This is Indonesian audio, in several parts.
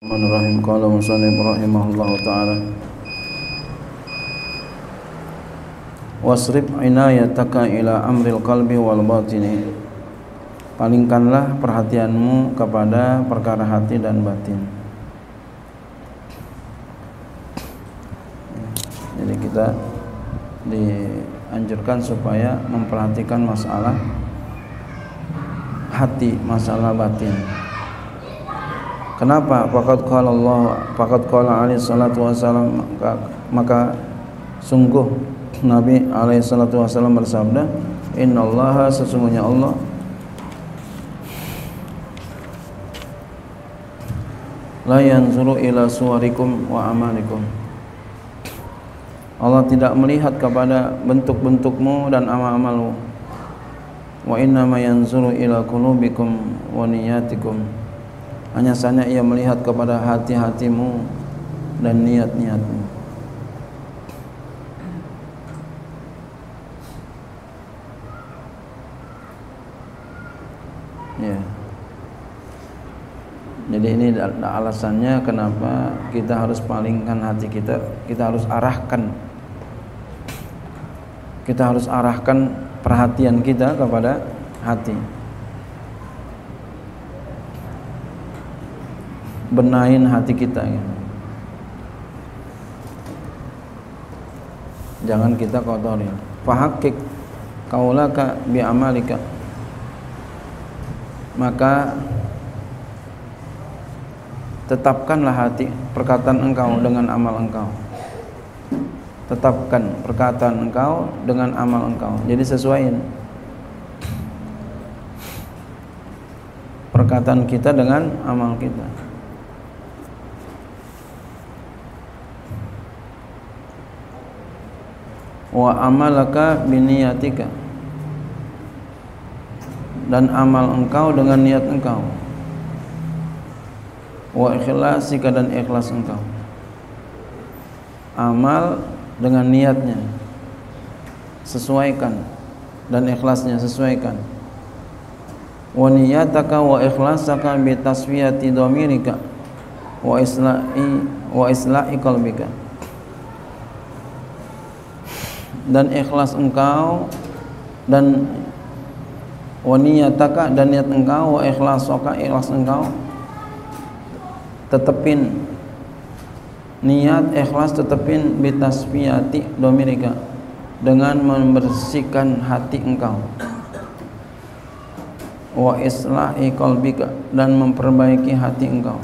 Bismillahirrahmanirrahim. Qala musannif rahimahullahu ta'ala wasrib inayataka ila amril qalbi wal batini. Palingkanlah perhatianmu kepada perkara hati dan batin. Jadi kita dianjurkan supaya memperhatikan masalah hati, masalah batin. Kenapa? Faqad qala alaihi salatu wasallam, maka sungguh Nabi alaihi salatu wasallam bersabda, innallaha, sesungguhnya Allah, la yanzuru ila suwarikum wa amalikum. Allah tidak melihat kepada bentuk-bentukmu dan amal-amalmu. Wa innama yanzuru ila qulubikum wa niyatikum. Hanya saja ia melihat kepada hati-hatimu dan niat-niatmu. Ya. Jadi ini alasannya kenapa kita harus palingkan hati kita. Kita harus arahkan perhatian kita kepada hati. Benahin hati kita ya. Jangan kita kotori. Fahaqiq qaulaka bi amalika. Maka tetapkanlah hati perkataan engkau dengan amal engkau. Tetapkan perkataan engkau dengan amal engkau. Jadi sesuaiin perkataan kita dengan amal kita. Wa amalaka biniyatika, dan amal engkau dengan niat engkau. Wa ikhlasika, dan ikhlas engkau. Amal dengan niatnya sesuaikan, dan ikhlasnya sesuaikan. Wa niyataka wa ikhlasaka bi tasfiyati dhamirika wa islahi qalbika, dan ikhlas engkau, dan wa niyataka, dan niat engkau, wa ikhlasaka, ikhlas engkau. Tetepin niat, ikhlas, tetepin bitasfiyati dhamirika, dengan membersihkan hati engkau. Wa islahi qalbika, dan memperbaiki hati engkau.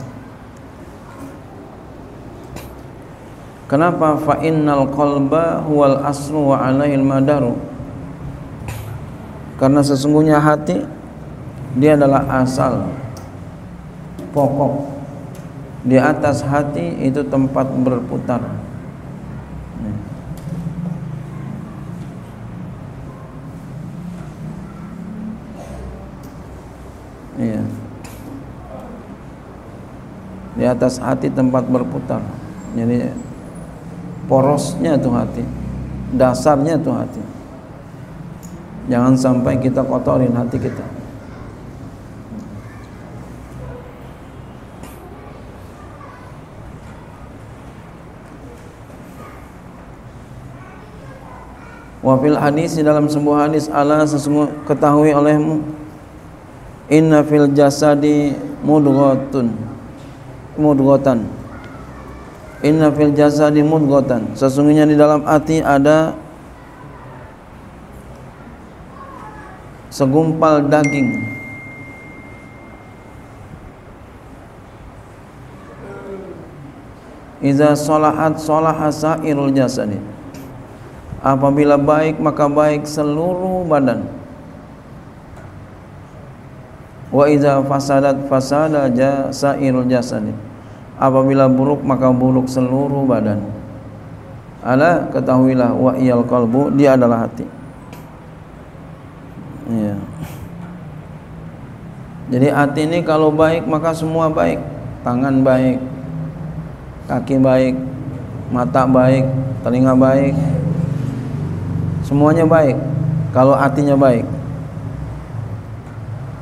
Kenapa? Fa innal qalba huwal aslu wa alaihil madaru. Karena sesungguhnya hati, dia adalah asal, pokok. Di atas hati itu tempat berputar. Iya. Di atas hati tempat berputar. Jadi porosnya tuh hati, dasarnya tuh hati. Jangan sampai kita kotorin hati kita. Wa fil hadis, dalam sebuah hadis, ala, sesungguhnya ketahui olehmu, inna fil jasadi mudghatan. Inna fil jasadi mudghatan, sesungguhnya di dalam hati ada segumpal daging. Iza sholahat sholaha sairul jasadi. Apabila baik, maka baik seluruh badan. Wa iza fasadat fasada sairul jasadi. Apabila buruk, maka buruk seluruh badan. Ala, ketahuilah, wa iyal qalbu, dia adalah hati. Ya. Jadi hati ini kalau baik, maka semua baik. Tangan baik, kaki baik, mata baik, telinga baik, semuanya baik kalau hatinya baik.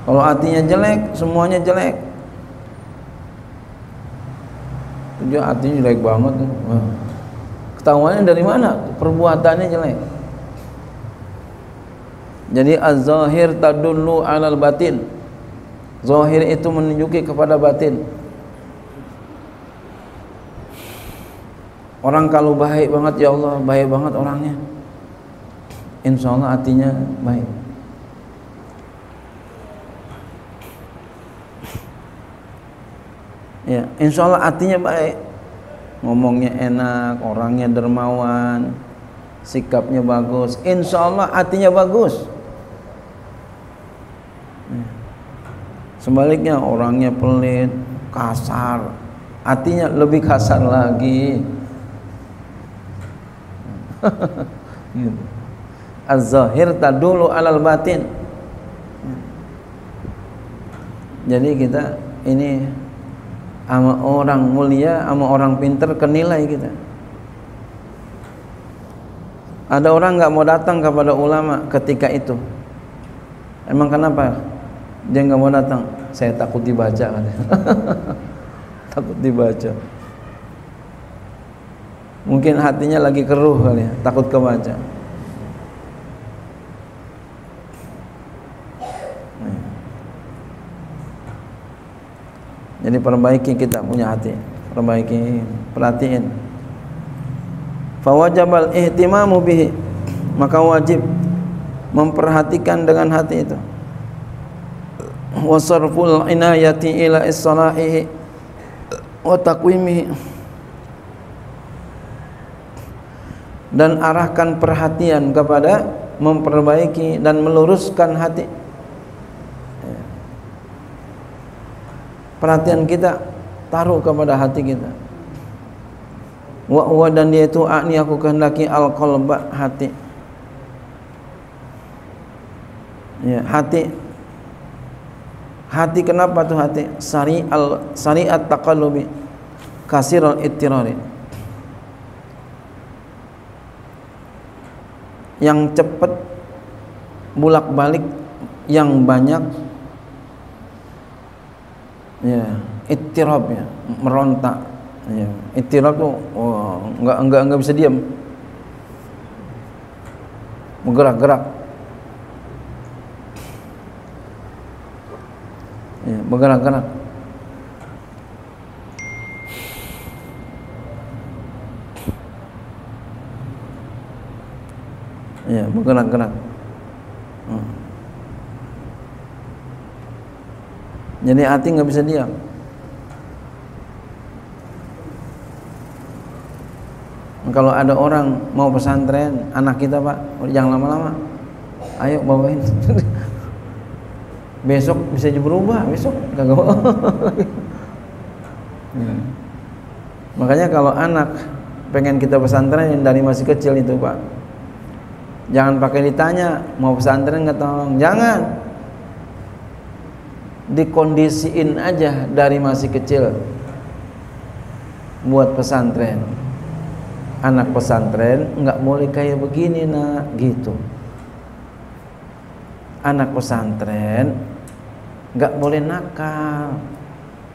Kalau hatinya jelek, semuanya jelek. Dia hatinya jelek banget. Ketahuannya dari mana? Perbuatannya jelek. Jadi az-zahir tadullu 'alal batin. Zahir itu menunjuki kepada batin. Orang kalau baik banget, ya Allah baik banget orangnya, insya Allah hatinya baik. Ya, insya Allah hatinya baik, ngomongnya enak, orangnya dermawan, sikapnya bagus, insya Allah hatinya bagus. Sebaliknya orangnya pelit, kasar, hatinya lebih kasar lagi. Az-zahir tadulu 'alal batin. Jadi kita ini sama orang mulia, sama orang pinter kenilai kita. Ada orang nggak mau datang kepada ulama ketika itu. Emang kenapa dia nggak mau datang? Saya takut dibaca katanya. Takut dibaca. Mungkin hatinya lagi keruh kali ya, takut kebaca. Jadi perbaiki kita punya hati, perbaiki, perhatiin. Fawajabal ihtimamu bihi, maka wajib memperhatikan dengan hati itu. Wasarful inayati ila islahihi wa taqwimihi, dan arahkan perhatian kepada memperbaiki dan meluruskan hati. Perhatian kita taruh kepada hati kita. Wa dan dia itu akni aku kehendaki al-qalba, hati. Ya, hati. Hati kenapa tuh hati? Sari'at taqallubi kasirul ittirari. Yang cepat bulak-balik, yang banyak ya, ittirab ya, merontak ya. Ittirab tuh enggak bisa diam, bergerak-gerak ya, bergerak-gerak. Ya, bergerak-gerak. Jadi hati nggak bisa diam. Kalau ada orang mau pesantren, anak kita Pak, jangan lama-lama, ayo bawain. Besok bisa berubah, besok kagak. Makanya kalau anak pengen kita pesantren dari masih kecil itu Pak, jangan pakai ditanya mau pesantren nggak, tolong jangan, dikondisiin aja dari masih kecil buat pesantren. Anak pesantren nggak boleh kayak begini nak, gitu. Anak pesantren nggak boleh nakal.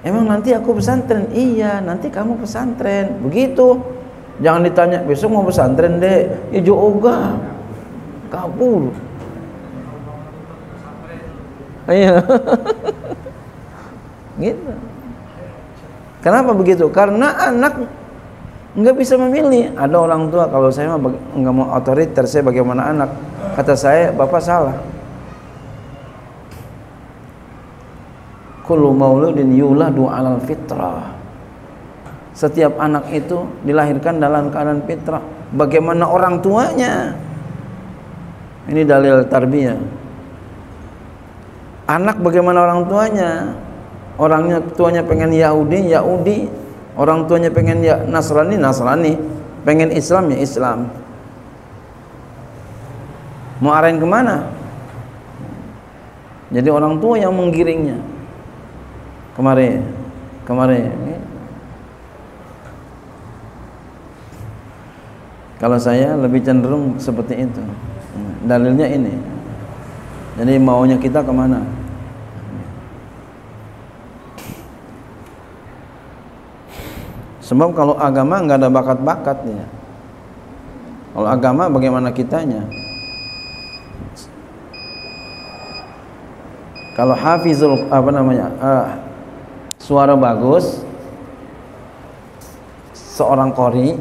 Emang nanti aku pesantren? Iya, nanti kamu pesantren, begitu. Jangan ditanya besok mau pesantren deh, ya juga kabur. Iya. Gitu. Kenapa begitu? Karena anak nggak bisa memilih. Ada orang tua, kalau saya mah nggak mau otoriter, saya bagaimana anak. Kata saya, bapak salah. Kullu mauludin yuladu 'alal fitrah. Setiap anak itu dilahirkan dalam keadaan fitrah. Bagaimana orang tuanya? Ini dalil tarbiyah. Anak bagaimana orang tuanya? Orangnya tuanya pengen Yahudi, Yahudi. Orang tuanya pengen ya Nasrani, Nasrani. Pengen Islam, ya Islam. Mau arahin kemana? Jadi orang tua yang menggiringnya. Kemarin. Kalau saya lebih cenderung seperti itu. Dalilnya ini. Jadi maunya kita kemana? Sebab kalau agama nggak ada bakat-bakatnya. Kalau agama bagaimana kitanya? Kalau hafizul suara bagus, seorang qori,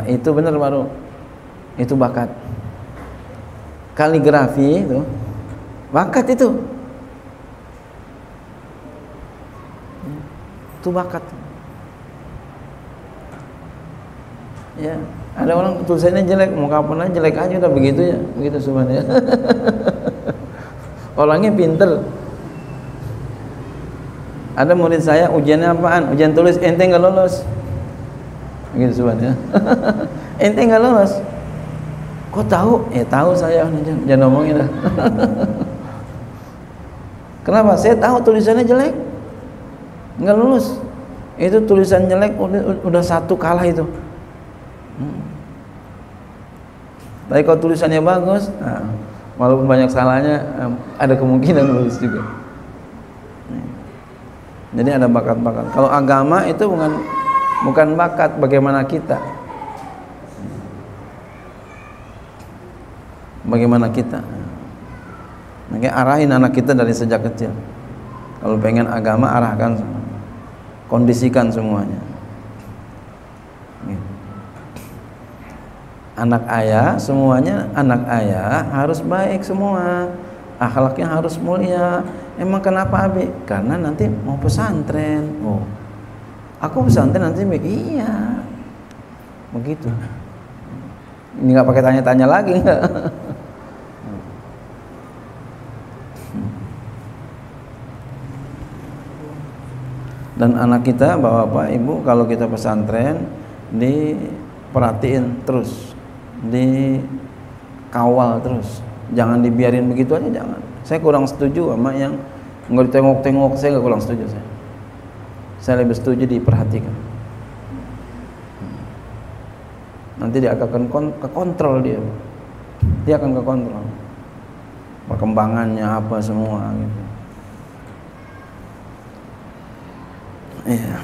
itu benar baru itu bakat. Kaligrafi itu bakat itu bakat. Ya, ada orang tulisannya jelek, mau kapan aja jelek aja udah begitu ya, begitu sebenarnya. Orangnya pinter. Ada murid saya ujiannya apaan? Ujian tulis, ente nggak lolos. Begitu sebenarnya. Ente nggak lolos. Kok tahu? Tahu saya, jangan ngomongin dah. Kenapa? Saya tahu tulisannya jelek, nggak lulus. Itu tulisan jelek udah satu kalah itu. Tapi kalau tulisannya bagus, walaupun banyak salahnya, ada kemungkinan lulus juga. Jadi ada bakat-bakat. Kalau agama itu bukan bakat, bagaimana kita. Bagaimana kita. Makanya arahin anak kita dari sejak kecil. Kalau pengen agama, arahkan, kondisikan semuanya. Anak ayah, semuanya anak ayah harus baik semua, akhlaknya harus mulia. Emang kenapa Abi? Karena nanti mau pesantren. Oh, aku pesantren nanti iya, begitu. Ini nggak pakai tanya-tanya lagi nggak? Dan anak kita, bapak ibu, kalau kita pesantren diperhatiin terus, dikawal terus, jangan dibiarin begitu aja, jangan. Saya kurang setuju sama yang nggak ditengok-tengok, saya nggak kurang setuju. Saya lebih setuju diperhatikan. Nanti dia akan kekontrol, dia akan kekontrol perkembangannya apa semua gitu. Iya.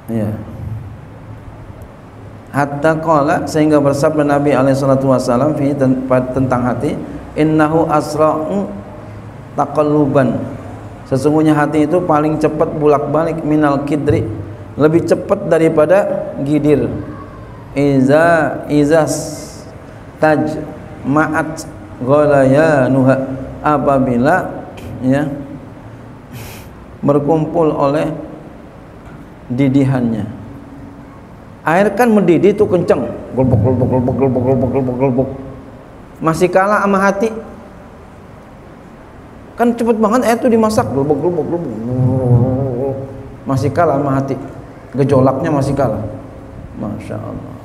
Ya. Hatta qala, sehingga bersabda Nabi alaihi salatu wasallam tentang hati, innahu asra'u taqalluban, sesungguhnya hati itu paling cepat bolak-balik minal kidri, lebih cepat daripada gidir. Izas taj ma'at ghalayanuha, apabila ya berkumpul oleh didihannya. Air kan mendidih tuh kenceng, gelbok. Masih kalah sama hati. Kan cepet banget air tuh dimasak, gelbok. Masih kalah sama hati. Gejolaknya masih kalah. Masya Allah.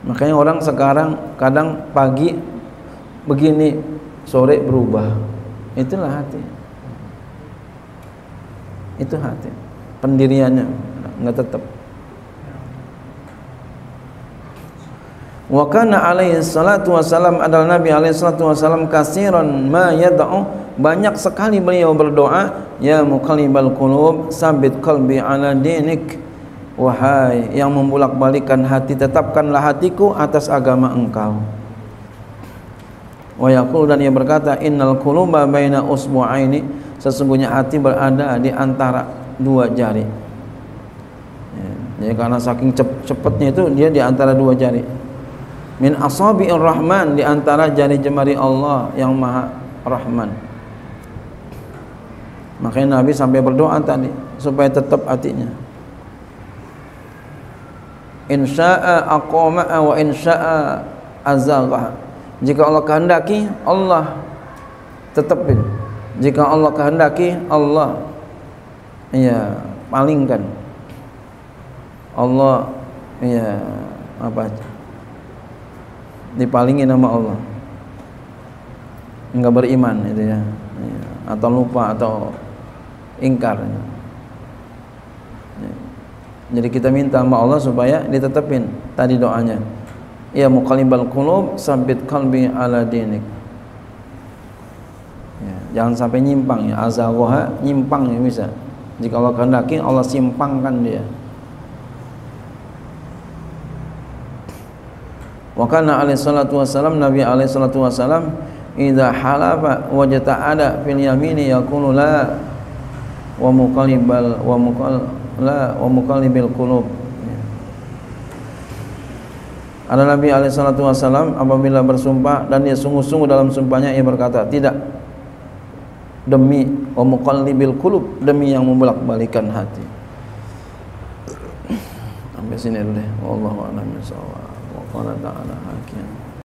Makanya orang sekarang kadang pagi begini, sore berubah. Itulah hati. Itu hati. Pendiriannya enggak tetap. Wa kana alaihi salatu wasalam, adalah Nabi alaihi salatu wasalam kasiran ma yad'u, banyak sekali beliau berdoa, ya muqallibal qulub sabit qalbi ala dinik, wahai yang membolak-balikan hati, tetapkanlah hatiku atas agama engkau. Wa yaqul, dan ia berkata, innal quluba baina usbu'aini, sesungguhnya hati berada di antara dua jari. Ya, jadi karena saking cepatnya itu dia di antara dua jari. Min asabi'ir rahman, di antara jari jemari Allah yang Maha Rahman. Makanya Nabi sampai berdoa tadi supaya tetap hatinya. Insya'a aqama'a wa insya'a azagha. Jika Allah kehendaki, Allah tetapin. Jika Allah kehendaki, Allah ya palingkan. Allah ya dipalingin sama Allah. Enggak beriman itu ya. Atau lupa atau ingkar. Jadi kita minta sama Allah supaya ditetapin tadi doanya. ya muqallibal qulub sabbit qalbi ala dinik. Ya, jangan sampai nyimpang ya, azaghaha nyimpang ya bisa. Jika Allah kehendaki Allah simpangkan dia. Wa kana alaihi salatu wasalam, Nabi alaihi salatu wasalam idza halafa wajta'ada fil yamini yaqulu la wa muqallibil qulub. Ada Nabi alaihi salatu wasalam apabila bersumpah dan dia sungguh-sungguh dalam sumpahnya, ia berkata, tidak, demi wa muqallibil qulub, demi yang membolak-balikan hati. Sampai sini dulu deh. Wallahu a'lam bishawab. Wa qala ta'ala hakim.